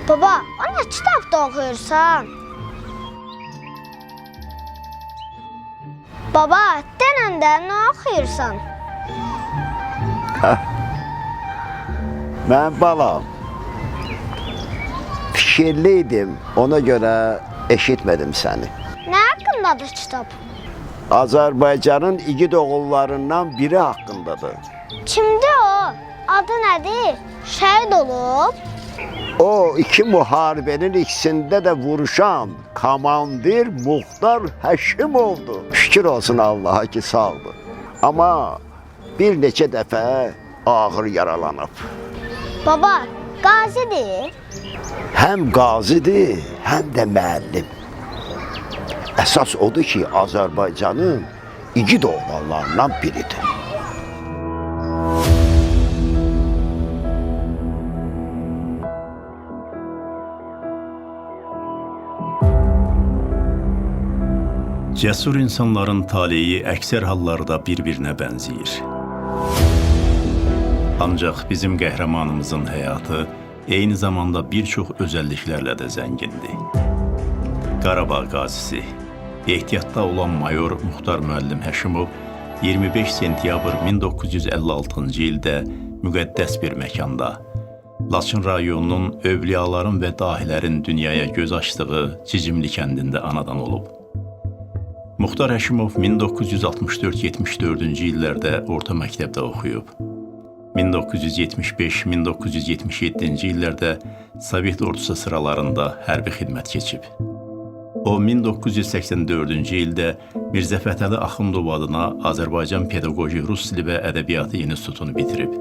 Baba, ana kitabda oxuyursan? Baba, denəndə nə oxuyursan? Mən balam, fikirliydim, ona görə eşitmədim səni. Nə haqqındadır kitab? Azərbaycanın igid oğullarından biri haqqındadır. Kimdir o? Adı nədir? Şəhid olub? O iki müharibənin ikisində də vuruşan komandir Muxtar Həşimovdur. Şükür olsun Allaha ki sağdır. Amma bir neçə dəfə ağır yaralanıb. Baba, qazidir? Həm qazidir, həm də müəllim. Əsas odur ki, Azərbaycanın igid oğlanlarından biridir. Cəsur insanların taleyi əksər hallarda bir-birinə bənzəyir. Ancaq bizim qəhrəmanımızın həyatı eyni zamanda bir çox özəlliklərlə də zəngindir. Qarabağ qazisi, ehtiyatda olan mayor Muxtar Müəllim Həşimov 25 sentyabr 1956-cı ildə müqəddəs bir məkanda, Laçın rayonunun övliyaların və dahilərin dünyaya göz açdığı Cicimli kəndində anadan olub. Muxtar Həşimov 1964-74-cü illərdə orta məktəbdə oxuyub. 1975-1977-ci illərdə Sovet ordusu sıralarında hərbi xidmət keçib. O, 1984-cü ildə Mirzə Fətəli Axundov adına Azərbaycan Pedaqoji Rus Dili və Ədəbiyyatı İnstitutunu bitirib.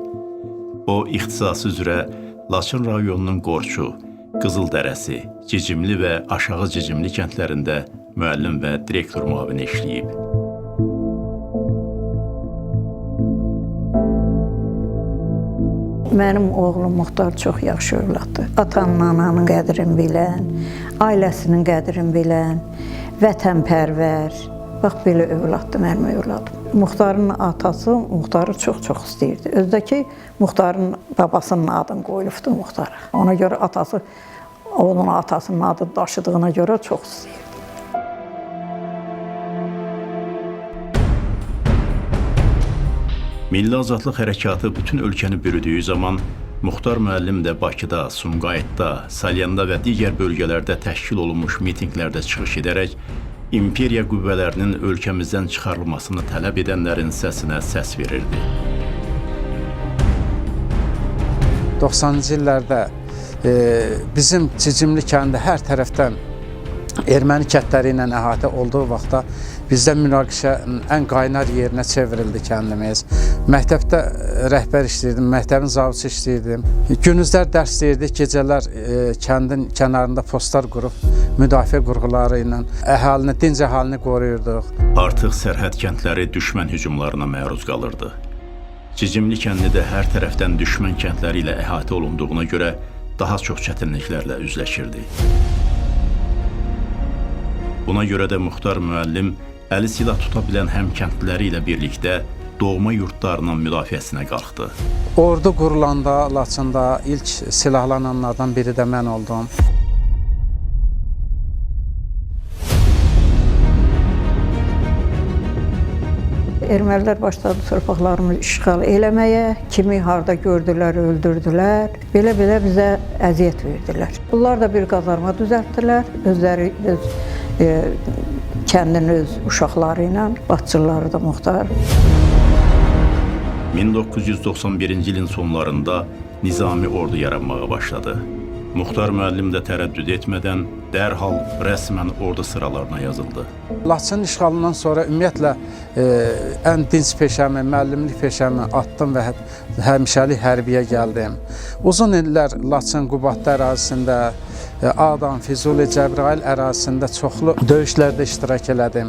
O, ixtisası üzrə Laçın rayonunun Qorçu, Qızıldərəsi, Cicimli və Aşağı Cicimli kəndlərində müəllim və direktor müavini işləyib. Mənim oğlum Muxtar çox yaxşı övladdır. Atanın, ananın qədrini bilən, ailəsinin qədrini bilən, vətənpərvər. Bax, belə övladdır mənim övladım. Muxtarın atası Muxtarı çox-çox istəyirdi. Özdəki Muxtarın babasının adını qoyulubdu Muxtara. Ona görə atası, onun atasının adını daşıdığına görə çox istəyirdi. Milli Azadlıq Hərəkatı bütün ölkəni bürüdüyü zaman Muxtar müəllim də Bakıda, Sumqayıtda, Salyanda və digər bölgələrdə təşkil olunmuş mitinqlərdə çıxış edərək imperiya qüvvələrinin ölkəmizdən çıxarılmasını tələb edənlərin səsinə səs verirdi. 90-cı illərdə bizim Cicimli kəndi hər tərəfdən erməni kəndləri ilə əhatə olduğu vaxtda bizdə münaqişənin ən qaynar yerinə çevrildi kəndimiz. Məktəbdə rəhbər işləyirdim, məktəbin zabiti işləyirdim. Gündüzlər dərs deyirdik, gecələr kəndin kənarında postlar qurub müdafiə qurğuları ilə əhalini, dinc əhalini qoruyurduq. Artıq sərhəd kəndləri düşmən hücumlarına məruz qalırdı. Cicimli kəndi də hər tərəfdən düşmən kəndləri ilə əhatə olunduğuna görə daha çox çətinliklərlə üzləşirdi. Buna görə də Muxtar müəllim əli silah tuta bilən həm kəndliləri ilə birlikdə doğma yurtlarının müdafiəsinə qalxdı. Ordu qurulanda Laçında ilk silahlananlardan biri də mən oldum. Ermənilər başladı torpaqlarımızı işğal eləməyə, kimi harda gördülər, öldürdülər. Belə-belə bizə əziyyət verdilər. Bunlar da bir qazarma düzəltdilər, özləri kəndin öz uşaqları ilə, bacıları da Muxtar. 1991-ci ilin sonlarında nizami ordu yaranmağa başladı. Muxtar müəllim də tərəddüd etmədən dərhal rəsmən ordu sıralarına yazıldı. Laçın işğalından sonra ümumiyyətlə ən dinc peşəmi, müəllimlik peşəmi atdım və həmişəlik hərbiyə gəldim. Uzun illər Laçın, Qubadlı ərazisində, Ağdam, Füzuli, Cəbrayıl ərazisində çoxlu döyüşlərdə iştirak elədim.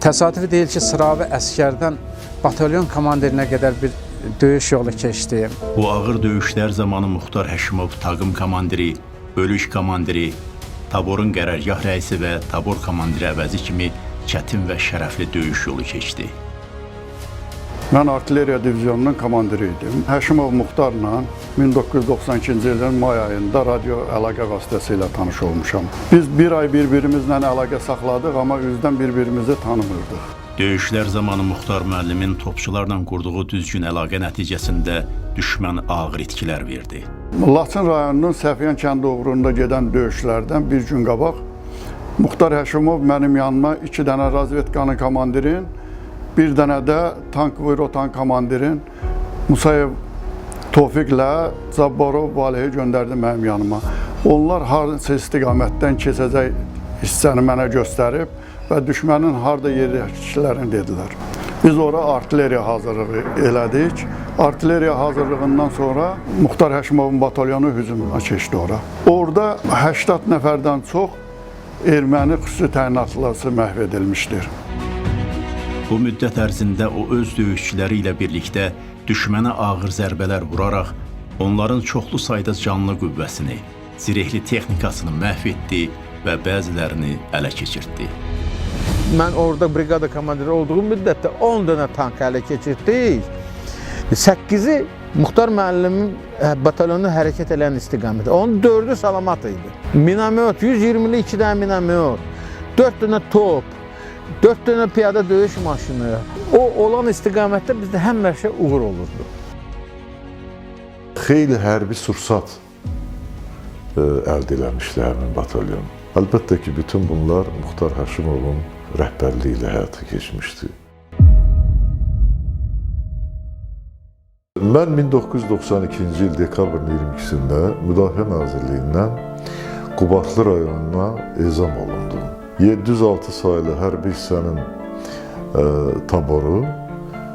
Təsadüfi deyil ki, sıravi əskərdən batalyon komandirinə qədər bir döyüş yolu keçdim. Bu ağır döyüşlər zamanı Muxtar Həşimov taqım komandiri, bölük komandiri, taborun qərargah rəisi və tabor komandiri əvəzi kimi çətin və şərəfli döyüş yolu keçdi. Mən artilleriya diviziyonunun komandiri idim. Həşimov Muxtarla 1992-ci ilin may ayında radio əlaqə vasitəsilə tanış olmuşam. Biz bir ay bir-birimizlə əlaqə saxladıq, amma üzdən bir-birimizi tanımırdıq. Döyüşlər zamanı Muxtar müəllimin topçularla qurduğu düzgün əlaqə nəticəsində düşmən ağır itkilər verdi. Laçın rayonunun Səfiyən kəndi uğrunda gedən döyüşlərdən bir gün qabaq Muxtar Həşimov mənim yanıma 2 dənə razvedkanın komandirin, bir dənə də tank Vuyrotan komandirin Musayev Tofiqlə Zabbarov Valihi göndərdi mənim yanıma. Onlar hansı istiqamətdən keçəcək hissəni mənə göstərib və düşmənin harda yerləşdiklərini dedilər. Biz ora artilleriya hazırlığı elədik. Artilleriya hazırlığından sonra Muxtar Həşimovun batalyonu hücumuna keçdi ora. Orada 80 nəfərdən çox erməni xüsusi təyinatlısı məhv edilmişdir. Bu müddət ərzində o öz döyüşçüləri ilə birlikdə düşmənə ağır zərbələr vuraraq onların çoxlu sayda canlı qüvvəsini, zirehli texnikasını məhv etdi və bəzilərini ələ keçirtdi. Mən orada briqada komandiri olduğum müddətdə 10 dənə tank ələ keçirtdik. 8-i Muxtar müəllimin batalyonu hərəkət edən istiqaməti. Onun 4-ü salamat idi. Minamyot, 120'li 2 dənə minamyot, 4 dənə top, 4 dənə piyada döyüş maşını. O olan istiqamətdə bizdə həmişə uğur olurdu. Xeyli hərbi sursat əldə eləmişdi həmin batalyon. Əlbəttə ki, bütün bunlar Muxtar Həşimovun rəhbərliyi ilə həyata keçmişdi. Mən 1992-ci il dekabrın 22-sində Müdafiə Nazirliyindən Qubadlı rayonuna ezam olundum. 706 sayılı hərbi hissənin taboru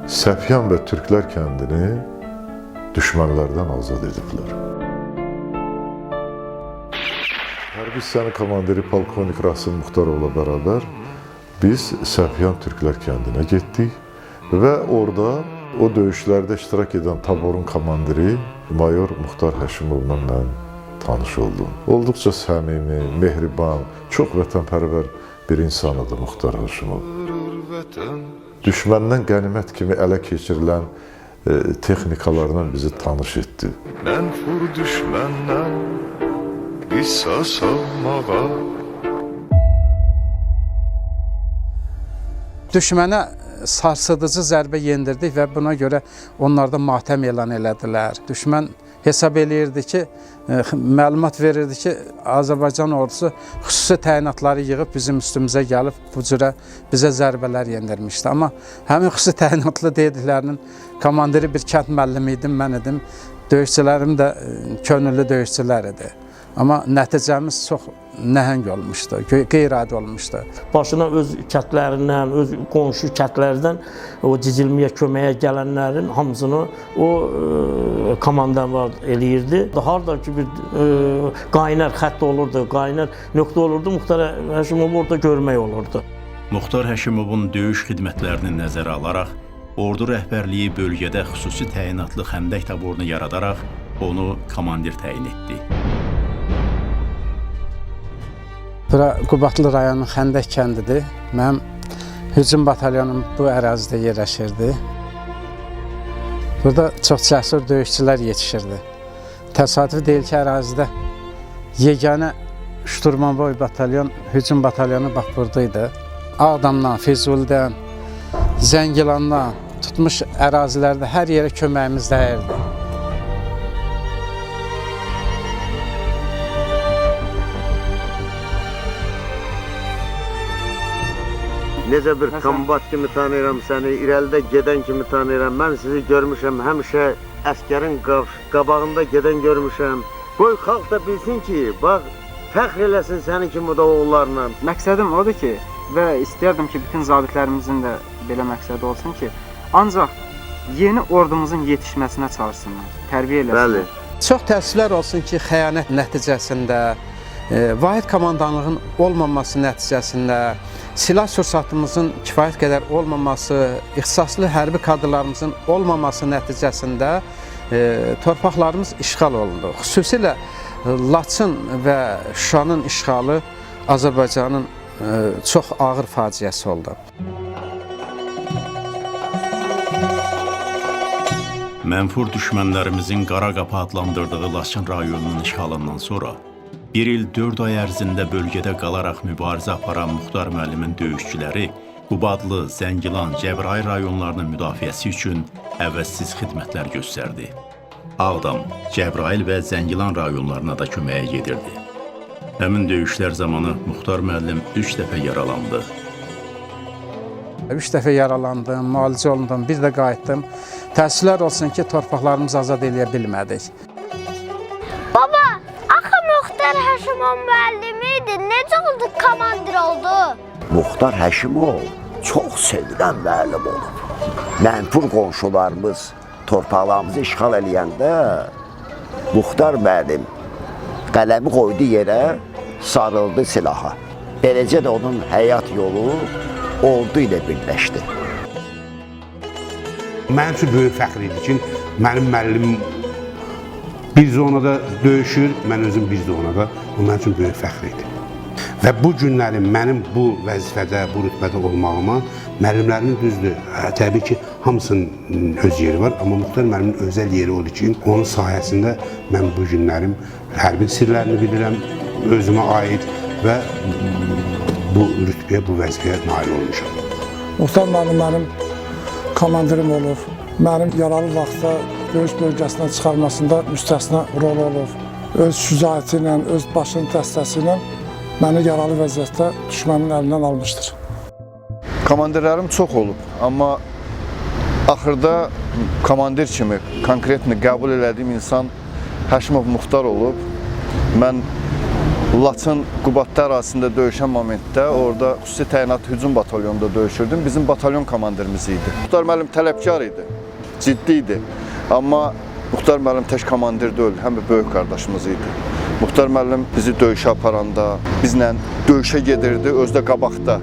Səfyan və Türklər kəndini düşmənlərdən azad ediblər. Hərbi hissənin komandiri polkovnik Rasim Muxtarovla bərabər biz Səfyan Türklər kəndinə getdik və orada o döyüşlərdə iştirak edən taborun komandiri mayor Muxtar Həşimovla mən tanış oldum. Olduqca səmimi, mehriban, çox vətənpərvər bir insan idi Muxtar Həşimov. Düşməndən qənimət kimi ələ keçirilən texnikalarla bizi tanış etdi. Mən vur düşməndən qisas almağa. Düşmənə sarsıdıcı zərbə yendirdik və buna görə onlarda matəm elan elədilər. Düşmən hesab eləyirdi ki, məlumat verirdi ki, Azərbaycan ordusu xüsusi təyinatları yığıb bizim üstümüzə gəlib bu cürə bizə zərbələr yendirmişdi. Amma həmin xüsusi təyinatlı dediklərinin komandiri bir kənd müəllimi idim, mən idim. Döyüşçülərim də könüllü döyüşçülər idi. Amma nəticəmiz çox nəhəng olmuşdu, qeyri-adi olmuşdu. Başına öz kətlərindən, öz qonşu kətlərdən o cicilməyə, köməyə gələnlərin hamısını o komandanlar eləyirdi. Harda ki bir qaynar xətt olurdu, qaynar nöqtə olurdu, Muxtar Həşimov orada görmək olurdu. Muxtar Həşimovun döyüş xidmətlərini nəzərə alaraq, ordu rəhbərliyi bölgədə xüsusi təyinatlı xəndək taborunu yaradaraq onu komandir təyin etdi. Bura Qubadlı rayonunun Xəndək kəndidir. Mənim hücum batalyonum bu ərazidə yerləşirdi. Burada çox cəsur döyüşçülər yetişirdi. Təsadüfi deyil ki, ərazidə yeganə şturmanboy batalyon, hücum batalyonu bax buradaydı. Ağdamdan, Füzulidən, Zəngilandan tutmuş ərazilərdə hər yerə köməyimiz dəyirdi. Necə bir kombat kimi tanıyıram səni, irəlidə gedən kimi tanıyıram. Mən sizi görmüşəm, həmişə əskərin qabağında gedən görmüşəm. Qoy xalq da bilsin ki, bax, fəxr eləsin səni kimi da oğullarla. Məqsədim odur ki, və istəyərdim ki, bütün zabitlərimizin də belə məqsədi olsun ki, ancaq yeni ordumuzun yetişməsinə çalışsınlar, tərbiyə eləsinlər. Bəli. Çox təəssüflər olsun ki, xəyanət nəticəsində, vahid komandanlığın olmaması nəticəsində, silah sursatımızın kifayət qədər olmaması, ixtisaslı hərbi kadrlarımızın olmaması nəticəsində torpaqlarımız işğal olundu. Xüsusilə Laçın və Şuşanın işğalı Azərbaycanın çox ağır faciəsi oldu. Mənfur düşmənlərimizin qara qapı adlandırdığı Laçın rayonunun işğalından sonra 1 il 4 ay ərzində bölgədə qalaraq mübarizə aparan Muxtar müəllimin döyüşçüləri Qubadlı, Zəngilan, Cəbrayıl rayonlarının müdafiəsi üçün əvəzsiz xidmətlər göstərdi. Ağdam, Cəbrayıl və Zəngilan rayonlarına da köməyə gedirdi. Həmin döyüşlər zamanı Muxtar müəllim 3 dəfə yaralandı. 3 dəfə yaralandım, müalicə olundum, bir də qayıtdım. Təəssüflər olsun ki, torpaqlarımızı azad edə bilmədik. Baba, axı Muxtar Həşimov müəllimi idi. Necə oldu komandir oldu? Muxtar Həşimov çox sevilən müəllim olub. Mənfur qonşularımız torpaqlarımızı işğal eləyəndə Muxtar müəllim qələmi qoydu yerə, sarıldı silaha. Beləcə də onun həyat yolu ordu ilə birləşdi. Mənim üçün böyük fəxr idi ki, mənim müəllimim bir zonada döyüşür, mən özüm bir zonada. Bu mənim üçün böyük fəxr idi. Və bu günləri mənim bu vəzifədə, bu rütbədə olmağıma müəllimlərimin düzdür. Təbii ki, hamısının öz yeri var, amma Muxtar müəllimin özəl yeri oldu ki, onun sayəsində mən bu günlərim hərbin sirlərini bilirəm, özümə aid və bu rütbəyə, bu vəzifəyə nail olmuşam. Muxtar müəllim mənim komandirim olub. Mənim yaralı vaxtda döyüş bölgəsindən çıxarmasında müstəsna rol olub. Öz şücaəti ilə, öz başının dəstəsi ilə məni yaralı vəziyyətdə düşmənin əlindən almışdır. Komandirlərim çox olub, amma axırda komandir kimi konkretni qəbul elədiyim insan Həşimov Muxtar olub. Mən Laçın Qubadlı ərazisində döyüşən momentdə orada xüsusi təyinat hücum batalyonunda döyüşürdüm. Bizim batalyon komandirimiz idi. Muxtar müəllim tələbkar idi, ciddi idi. Amma Muxtar müəllim tək komandir deyil, həm də böyük qardaşımız idi. Muxtar müəllim bizi döyüşə aparanda, bizlə döyüşə gedirdi, özü də qabaqda.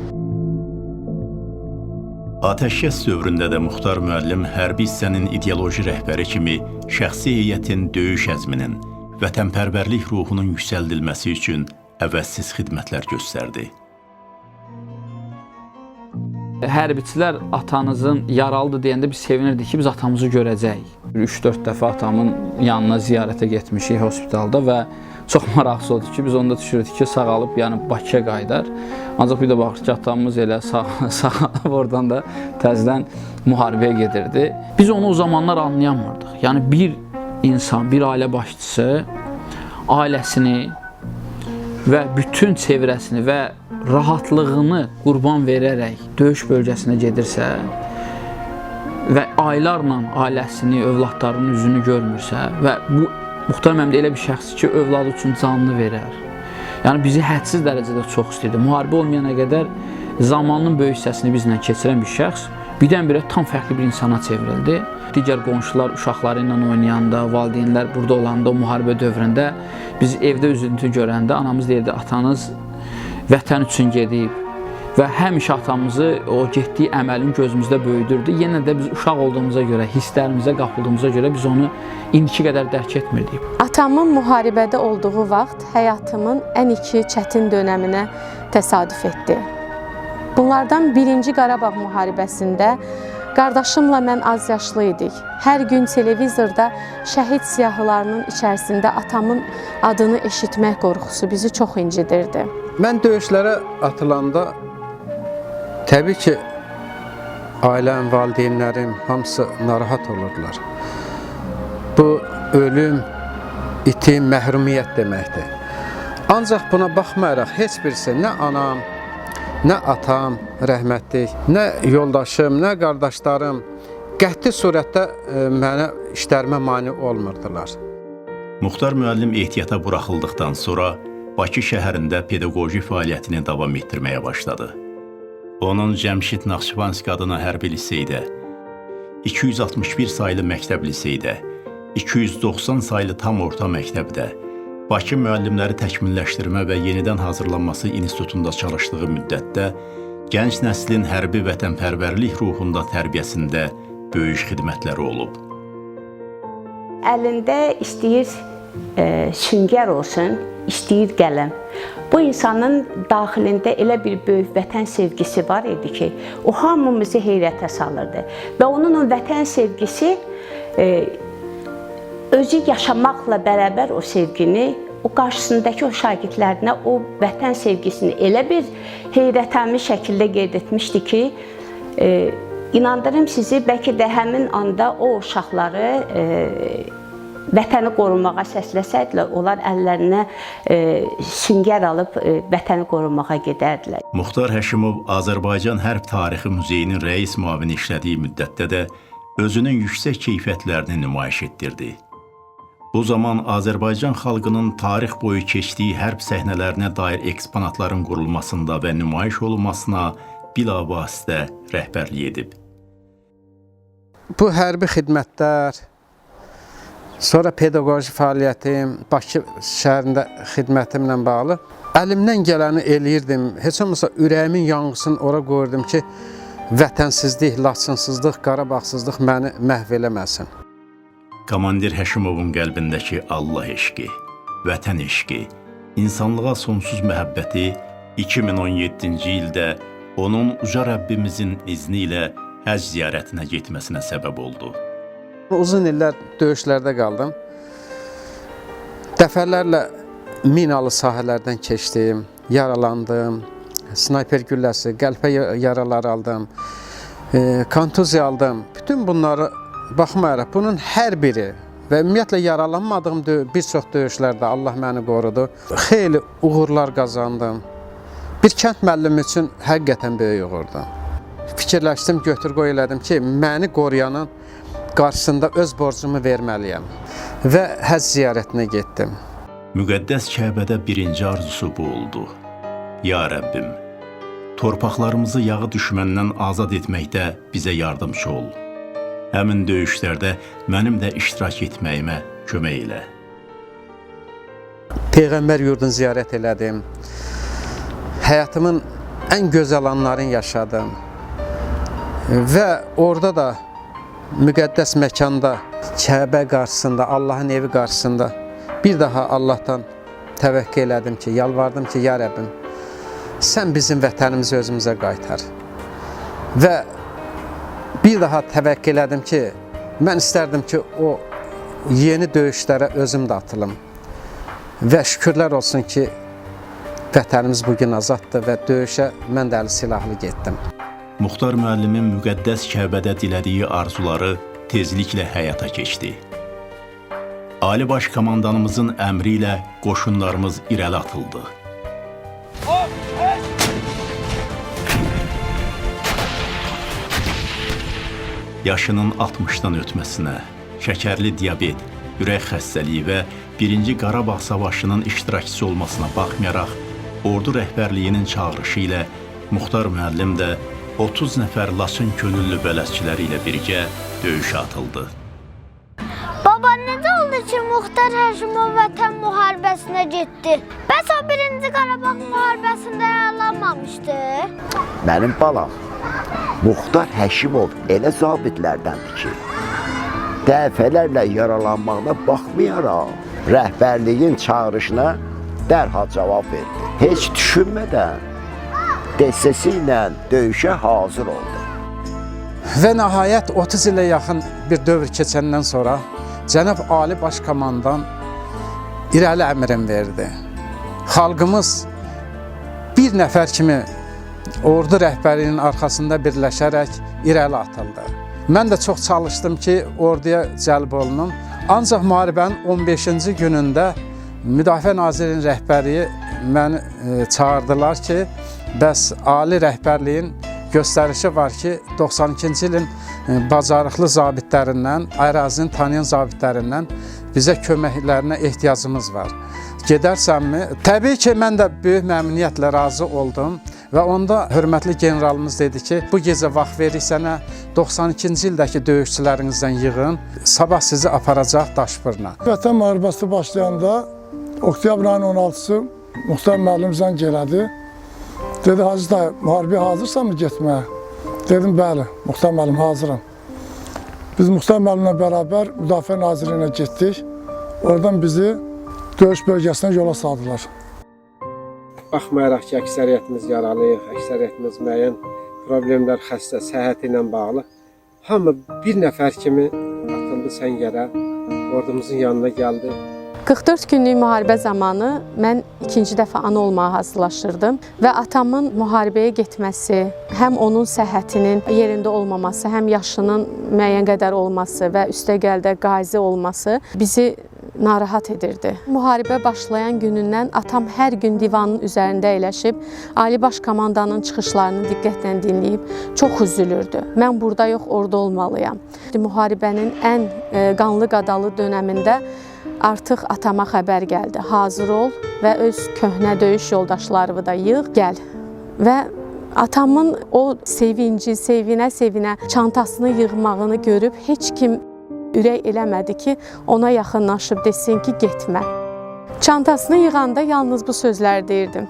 Atəşkəs dövründə də Muxtar müəllim hərbi hissənin ideoloji rəhbəri kimi şəxsi heyətin döyüş əzminin, vətənpərvərlik ruhunun yüksəldilməsi üçün əvəzsiz xidmətlər göstərdi. Hərbiçilər atanızın yaralıdır deyəndə biz sevinirdik ki, biz atamızı görəcəyik. 3-4 dəfə atamın yanına ziyarətə getmişik hospitalda və çox maraqlı oldu ki, biz onda düşürük ki, sağalıb, yəni Bakıya qayıdar. Ancaq bir də baxır ki, atamız elə sağalıb oradan da təzədən müharibəyə gedirdi. Biz onu o zamanlar anlayamırdıq. Yəni bir insan, bir ailə başçısı ailəsini və bütün çevrəsini və rahatlığını qurban verərək döyüş bölgəsinə gedirsə və aylarla ailəsini, övladlarının üzünü görmürsə və bu Muxtar müəllim də elə bir şəxsdir ki, övladı üçün canını verər. Yəni bizi hədsiz dərəcədə çox istəyirdi. Müharibə olmayana qədər zamanın böyük hissəsini bizlə keçirən bir şəxs birdən-birə tam fərqli bir insana çevrildi. Digər qonşular uşaqları ilə oynayanda, valideynlər burada olanda, o müharibə dövründə biz evdə üzüntü görəndə anamız deyirdi, atanız vətən üçün gedib və həmişə atamızı o getdiyi əməlin gözümüzdə böyüdürdü. Yenə də biz uşaq olduğumuza görə, hisslərimizə qapıldığımıza görə biz onu indiki qədər dərk etmirdik. Atamın müharibədə olduğu vaxt həyatımın ən iki çətin dönəminə təsadüf etdi. Bunlardan birinci Qarabağ müharibəsində qardaşımla mən az yaşlı idik. Hər gün televizorda şəhid siyahılarının içərisində atamın adını eşitmək qorxusu bizi çox incidirdi. Mən döyüşlərə atılanda təbii ki, ailəm, valideynlərim hamısı narahat olurdular. Bu ölüm, itim, məhrumiyyət deməkdir. Ancaq buna baxmayaraq heç birisi nə anam, nə atam rəhmətlik, nə yoldaşım, nə qardaşlarım qəti surətdə mənə işlərimə mane olmurdular. Muxtar müəllim ehtiyata buraxıldıqdan sonra Bakı şəhərində pedaqoji fəaliyyətini davam etdirməyə başladı. Onun Cəmşid Naxçıvanski adına hərbi liseydə, 261 saylı məktəb liseydə, 290 saylı tam orta məktəbdə, Bakı müəllimləri təkmilləşdirmə və yenidən hazırlanması institutunda çalışdığı müddətdə gənc nəslin hərbi vətənpərvərlik ruhunda tərbiyəsində böyük xidmətləri olub. Əlində istəyir süngər olsun, istəyir qələm. Bu insanın daxilində elə bir böyük vətən sevgisi var idi ki, o hamımızı heyrətə salırdı. Və onun o vətən sevgisi özü yaşamaqla bərabər o sevgini, o qarşısındakı o şagirdlərinə o vətən sevgisini elə bir heyrətamiz şəkildə qeyd etmişdi ki, inandırım sizi, bəlkə də həmin anda o uşaqları vətəni qorumağa səsləsəydilər, onlar əllərinə süngər alıb vətəni qorumağa gedərdilər. Muxtar Həşimov Azərbaycan Hərb Tarixi Muzeyinin rəis müavini işlədiyi müddətdə də özünün yüksək keyfiyyətlərini nümayiş etdirdi. Bu zaman Azərbaycan xalqının tarix boyu keçdiyi hərb səhnələrinə dair eksponatların qurulmasında və nümayiş olunmasına bilavasitə rəhbərlik edib. Bu hərbi xidmətlər, sonra pedaqoji fəaliyyətim, Bakı şəhərində xidmətimlə bağlı əlimdən gələni eləyirdim. Heç olmasa ürəyimin yanğısını ora qoyurdum ki, vətənsizlik, laçınsızlıq, Qarabağsızlıq məni məhv eləməsin. Komandir Həşimovun qəlbindəki Allah eşqi, vətən eşqi, insanlığa sonsuz məhəbbəti 2017-ci ildə onun uca Rəbbimizin izni ilə həcc ziyarətinə getməsinə səbəb oldu. Uzun illər döyüşlərdə qaldım. Dəfələrlə minalı sahələrdən keçdim, yaralandım, snayper gülləsi, qəlpə yaraları aldım, kontuziya aldım. Bütün bunları baxmayaraq, bunun hər biri və ümumiyyətlə yaralanmadığım bir çox döyüşlərdə Allah məni qorudu. Xeyli uğurlar qazandım. Bir kənd müəllimi üçün həqiqətən böyük uğurdu. Fikirləşdim, götür-qoy elədim ki, məni qoruyanın qarşısında öz borcumu verməliyəm və həcc ziyarətinə getdim. Müqəddəs Kəbədə birinci arzusu bu oldu. Ya Rəbbim, torpaqlarımızı yağı düşməndən azad etməkdə bizə yardımcı ol. Həmin döyüşlərdə mənim də iştirak etməyimə kömək elə. Peyğəmbər yurdunu ziyarət elədim. Həyatımın ən gözəl anlarını yaşadım. Və orada da müqəddəs məkanda, Kəbə qarşısında, Allahın evi qarşısında bir daha Allahdan təvəqqə elədim ki, yalvardım ki, ya Rəbbim, sən bizim vətənimizi özümüzə qaytar. Və bir daha təvəqqə elədim ki, mən istərdim ki, o yeni döyüşlərə özüm də atılım. Və şükürlər olsun ki, vətənimiz bugün azaddır və döyüşə mən də əli silahlı getdim. Muxtar müəllimin müqəddəs Kəbədə dilədiyi arzuları tezliklə həyata keçdi. Ali Baş Komandanımızın əmri ilə qoşunlarımız irəli atıldı. Yaşının 60-dan ötməsinə, şəkərli diabet, ürək xəstəliyi və 1-ci Qarabağ Savaşının iştirakçısı olmasına baxmayaraq, ordu rəhbərliyinin çağırışı ilə Muxtar müəllim də 30 nəfər Laçın könüllü bələdçiləri ilə birgə döyüşə atıldı. Baba, necə oldu ki, Muxtar Həşimov vətən müharibəsinə getdi? Bəs o 1-ci Qarabağ müharibəsində yaralanmamışdı? Mənim balam, Muxtar Həşimov elə zabitlərdəndir ki, dəfələrlə yaralanmağına baxmayaraq, rəhbərliyin çağırışına dərhal cavab verdi. Heç düşünmədən dəstəsi ilə döyüşə hazır oldu. Və nəhayət 30 ilə yaxın bir dövr keçəndən sonra Cənab Ali Baş Komandan irəli əmrin verdi. Xalqımız bir nəfər kimi ordu rəhbərliyinin arxasında birləşərək irəli atıldı. Mən də çox çalışdım ki, orduya cəlb olunum. Ancaq müharibənin 15-ci günündə Müdafiə Nazirinin rəhbərliyi məni çağırdılar ki, bəs ali rəhbərliyin göstərişi var ki, 92-ci ilin bacarıqlı zabitlərindən, ərazini tanıyan zabitlərindən bizə köməklərinə ehtiyacımız var. Gedərsənmi? Təbii ki, mən də böyük məmnuniyyətlə razı oldum və onda hörmətli generalımız dedi ki, bu gecə vaxt verik sənə, 92-ci ildəki döyüşçülərinizdən yığın, sabah sizi aparacaq Daşpırna. Vətən müharibəsi başlayanda, oktyabr ayının 16-sı Muxtar müəllim zəng elədi. Dedi, Hacı dayı, müharibəyə hazırsanmı getməyə? Dedim, bəli, Muxtar müəllim, hazıram. Biz Muxtar müəllimlə bərabər Müdafiə Nazirliyinə getdik. Oradan bizi döyüş bölgəsinə yola saldılar. Baxmayaraq ki, əksəriyyətimiz yaralıyıq, əksəriyyətimiz müəyyən problemlər, xəstə, səhhəti ilə bağlı hamı bir nəfər kimi atıldı səngərə, ordumuzun yanına gəldi. 44 günlük müharibə zamanı mən ikinci dəfə ana olmağa hazırlaşırdım və atamın müharibəyə getməsi, həm onun səhhətinin yerində olmaması, həm yaşının müəyyən qədər olması və üstəgəldə qazi olması bizi narahat edirdi. Müharibə başlayan günündən atam hər gün divanın üzərində əyləşib, Ali Baş Komandanın çıxışlarını diqqətlə dinləyib, çox üzülürdü. Mən burada yox, orada olmalıyam. Müharibənin ən qanlı qadalı dönəmində artıq atama xəbər gəldi. Hazır ol və öz köhnə döyüş yoldaşlarını da yığ, gəl. Və atamın o sevinci, sevinə-sevinə çantasını yığmağını görüb heç kim ürək eləmədi ki, ona yaxınlaşıb desin ki, getmə. Çantasını yığanda yalnız bu sözlər deyirdim.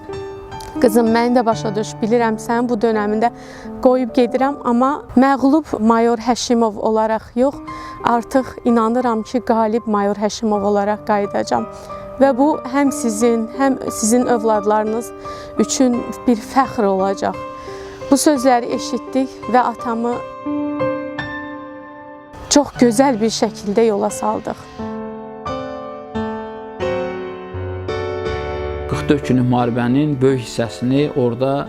Qızım, məni də başa düş, bilirəm sən bu dönəmində qoyub gedirəm, amma məğlub Mayor Həşimov olaraq yox, artıq inanıram ki, qalib Mayor Həşimov olaraq qayıdacam. Və bu həm sizin övladlarınız üçün bir fəxr olacaq. Bu sözləri eşitdik və atamı çox gözəl bir şəkildə yola saldıq. 44 günlük müharibənin böyük hissəsini orada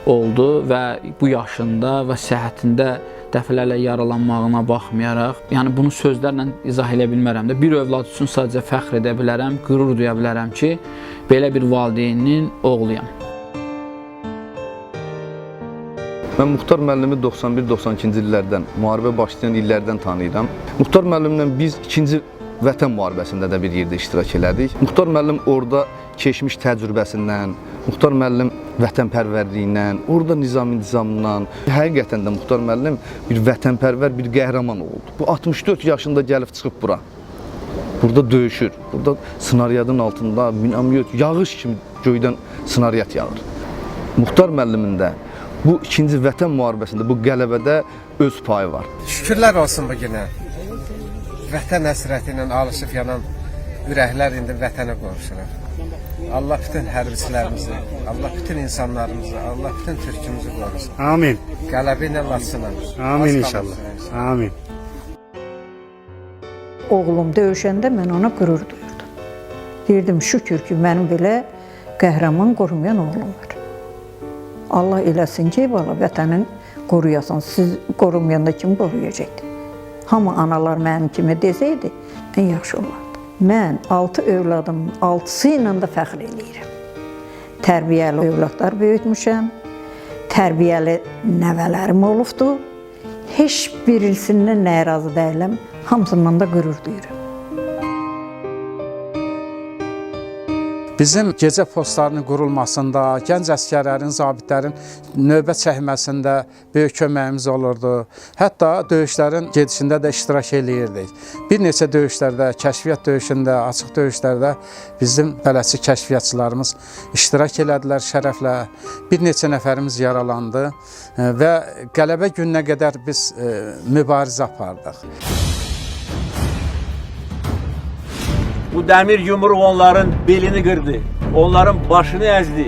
oldu və bu yaşında və səhhətində dəfələrlə yaralanmağına baxmayaraq, yəni bunu sözlərlə izah edə bilmərəm də. Bir övlad üçün sadəcə fəxr edə bilərəm, qürur duya bilərəm ki, belə bir valideynin oğluyam. Mən Muxtar müəllimi 91-92-ci illərdən, müharibə başlayan illərdən tanıyıram. Muxtar müəllimlə biz 2-ci Vətən müharibəsində də bir yerdə iştirak elədik. Muxtar müəllim orada keçmiş təcrübəsindən, Muxtar müəllim vətənpərvərliyindən, orada nizamından, həqiqətən də Muxtar müəllim bir vətənpərvər, bir qəhrəman oldu. Bu 64 yaşında gəlib çıxıb bura. Burada döyüşür, burada snaryadın altında minamyot, yağış kimi göydən snaryat yağır. Muxtar müəllimin də bu 2-ci Vətən müharibəsində, bu qələbədə öz payı var. Şükürlər olsun bu günə. Vətən həsrəti ilə alışıb yanan ürəklər indi vətənə qovuşurlar. Allah bütün hərbiçilərimizi, Allah bütün insanlarımızı, Allah bütün türkümüzü qorusun. Amin. Qələbə ilə Laçına. Amin inşallah. Amin. Oğlum döyüşəndə mən ona qürur duyurdum. Deyirdim, şükür ki, mənim belə qəhrəman qorumayan oğlum var. Allah eləsin ki, valla vətənin qoruyasan, siz qorumayanda kim qoruyacaqdır? Hamı analar mənim kimi desəydi, ən yaxşı olardı. Mən 6 övladımın 6-sı ilə də fəxr eləyirəm. Tərbiyəli övladlar böyütmüşəm, tərbiyəli nəvələrim olubdur. Heç birisindən narazı deyiləm, hamısından da qürur duyuram. Bizim gecə postlarının qurulmasında, gənc əsgərlərin, zabitlərin növbət çəkməsində böyük köməyimiz olurdu. Hətta döyüşlərin gedişində də iştirak eləyirdik. Bir neçə döyüşlərdə, kəşfiyyat döyüşündə, açıq döyüşlərdə bizim bələdçi kəşfiyyatçılarımız iştirak elədilər şərəflə. Bir neçə nəfərimiz yaralandı və qələbə gününə qədər biz mübarizə apardıq. Bu dəmir yumruq onların belini qırdı, onların başını əzdi.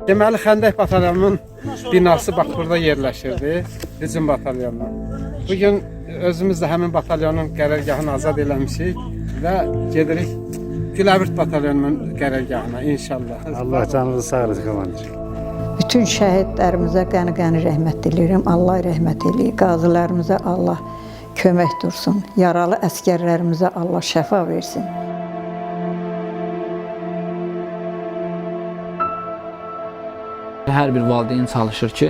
Deməli, Xəndək batalyonunun binası bax burada yerləşirdi, hücum batalyonunun. Bugün özümüz də həmin batalyonun qərargahını azad eləmişik və gedirik Güləvirt batalyonunun qərargahına inşallah. Allah canınızı sağ olsun komandir. Bütün şəhidlərimizə qəni-qəni rəhmət diləyirəm. Allah rəhmət eləyir. Qazilərimizə Allah kömək dursun. Yaralı əsgərlərimizə Allah şəfa versin. Hər bir valideyn çalışır ki,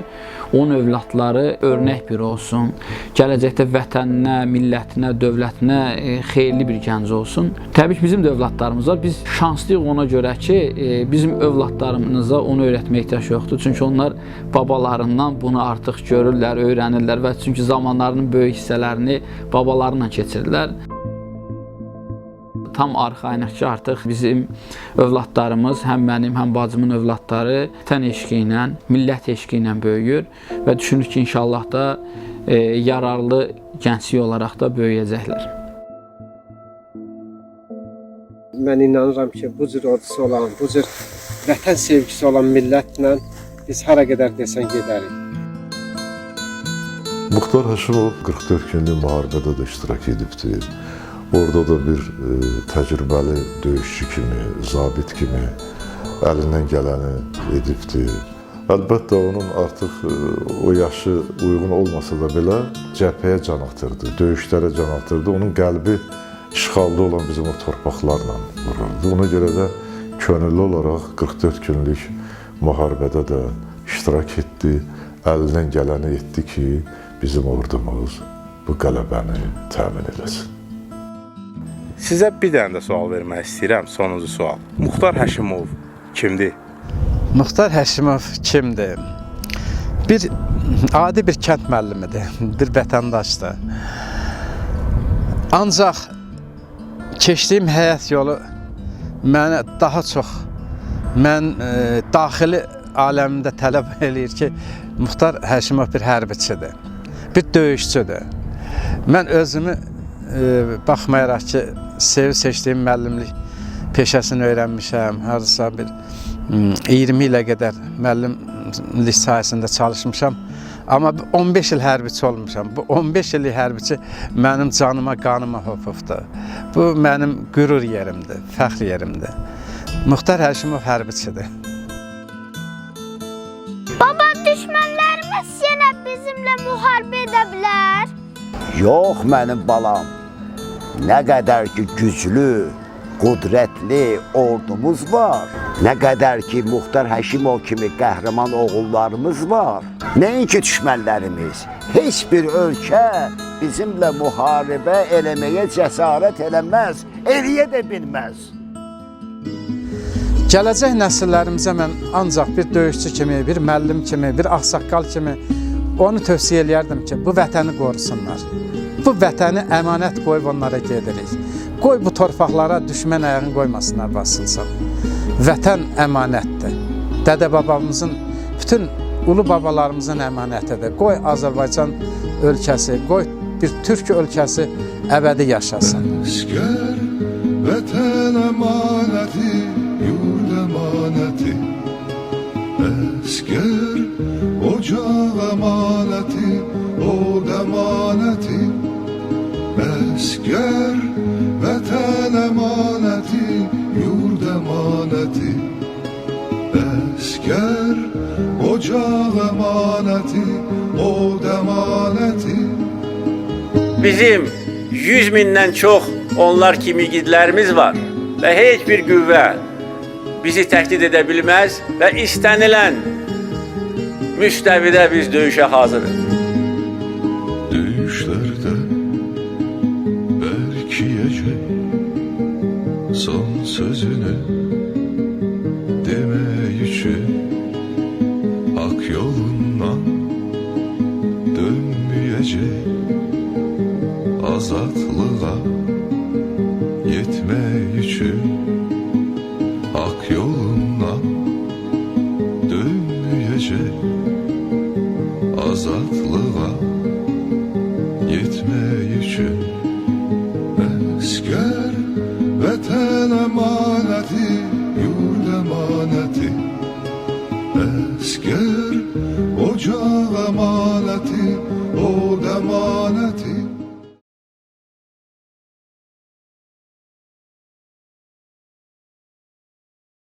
onun övladları örnək bir olsun. Gələcəkdə vətəninə, millətinə, dövlətinə xeyirli bir gənc olsun. Təbii ki, bizim də övladlarımız var. Biz şanslıyıq ona görə ki, bizim övladlarımıza onu öyrətməyə ehtiyac yoxdur. Çünki onlar babalarından bunu artıq görürlər, öyrənirlər və çünki zamanlarının böyük hissələrini babalarından keçirirlər. Tam arxayınıq ki, artıq bizim övladlarımız, həm mənim, həm bacımın övladları vətən eşqi ilə, millət eşqi ilə böyüyür və düşünürük ki, inşallah da yararlı gənclik olaraq da böyüyəcəklər. Mən inanıram ki, bu cür ordusu olan, bu cür vətən sevgisi olan millətlə biz hara qədər desən gedərik. Muxtar Həşimov 44 günlük müharibədə də iştirak edibdi. Orada da bir təcrübəli döyüşçü kimi, zabit kimi əlindən gələni edibdi. Əlbəttə onun artıq o yaşı uyğun olmasa da belə cəbhəyə can atırdı, döyüşlərə can atırdı. Onun qəlbi işğalda olan bizim o torpaqlarla vururdu. Ona görə də könüllü olaraq 44 günlük müharibədə də iştirak etdi. Əlindən gələni etdi ki, bizim ordumuz bu qələbəni təmin eləsin. Sizə bir dənə də sual vermək istəyirəm, sonuncu sual. Muxtar Həşimov kimdir? Muxtar Həşimov kimdir? Adi bir kənd müəllimidir, bir vətəndaşdır. Ancaq keçdiyim həyat yolu mənə daha çox, daxili aləmində tələb eləyir ki, Muxtar Həşimov bir hərbiçidir, bir döyüşçüdür. Mən özümü, baxmayaraq ki, sevib seçdiyim müəllimlik peşəsini öyrənmişəm, hardasa bir 20 ilə qədər müəllimlik sahəsində çalışmışam. Amma 15 il hərbiçi olmuşam. Bu 15 illik hərbiçi mənim canıma, qanıma hopubdur. Bu mənim qürur yerimdir, fəxr yerimdir. Muxtar Həşimov hərbiçidir. Baba, düşmənlərimiz yenə bizimlə müharibə edə bilər? Yox mənim balam. Nə qədər ki güclü, qudrətli ordumuz var, nə qədər ki Muxtar Həşimov kimi qəhrəman oğullarımız var, nəinki düşmənlərimiz, heç bir ölkə bizimlə müharibə eləməyə cəsarət eləməz, eləyə də bilməz. Gələcək nəsillərimizə mən ancaq bir döyüşçü kimi, bir müəllim kimi, bir ağsaqqal kimi onu tövsiyə eləyərdim ki, bu vətəni qorusunlar. Bu vətəni əmanət qoyub onlara gedirik. Qoy bu torpaqlara düşmən ayağını qoymasınlar, basılsın. Vətən əmanətdir. Dədə-babamızın, bütün ulu babalarımızın əmanətidir. Qoy Azərbaycan ölkəsi, qoy bir Türk ölkəsi əbədi yaşasın. Əskər, vətən əmanəti, yurd əmanəti. Əskər, ocaq əmanəti, od əmanəti. Əskər, vətən əmanəti, yurd əmanəti. Əskər, ocaq əmanəti, od əmanəti. Bizim 100 mindən çox onlar kimi igidlərimiz var və heç bir qüvvə bizi təhdid edə bilməz və istənilən müstəvidə biz döyüşə hazırıq. Döyüşlərdə bərkiyəcək son sözünü demək üçün haqq yolundan dönməyəcək, azadlığa yetmək üçün haqq yolundan dönməyəcək, azadlığa yetmək üçün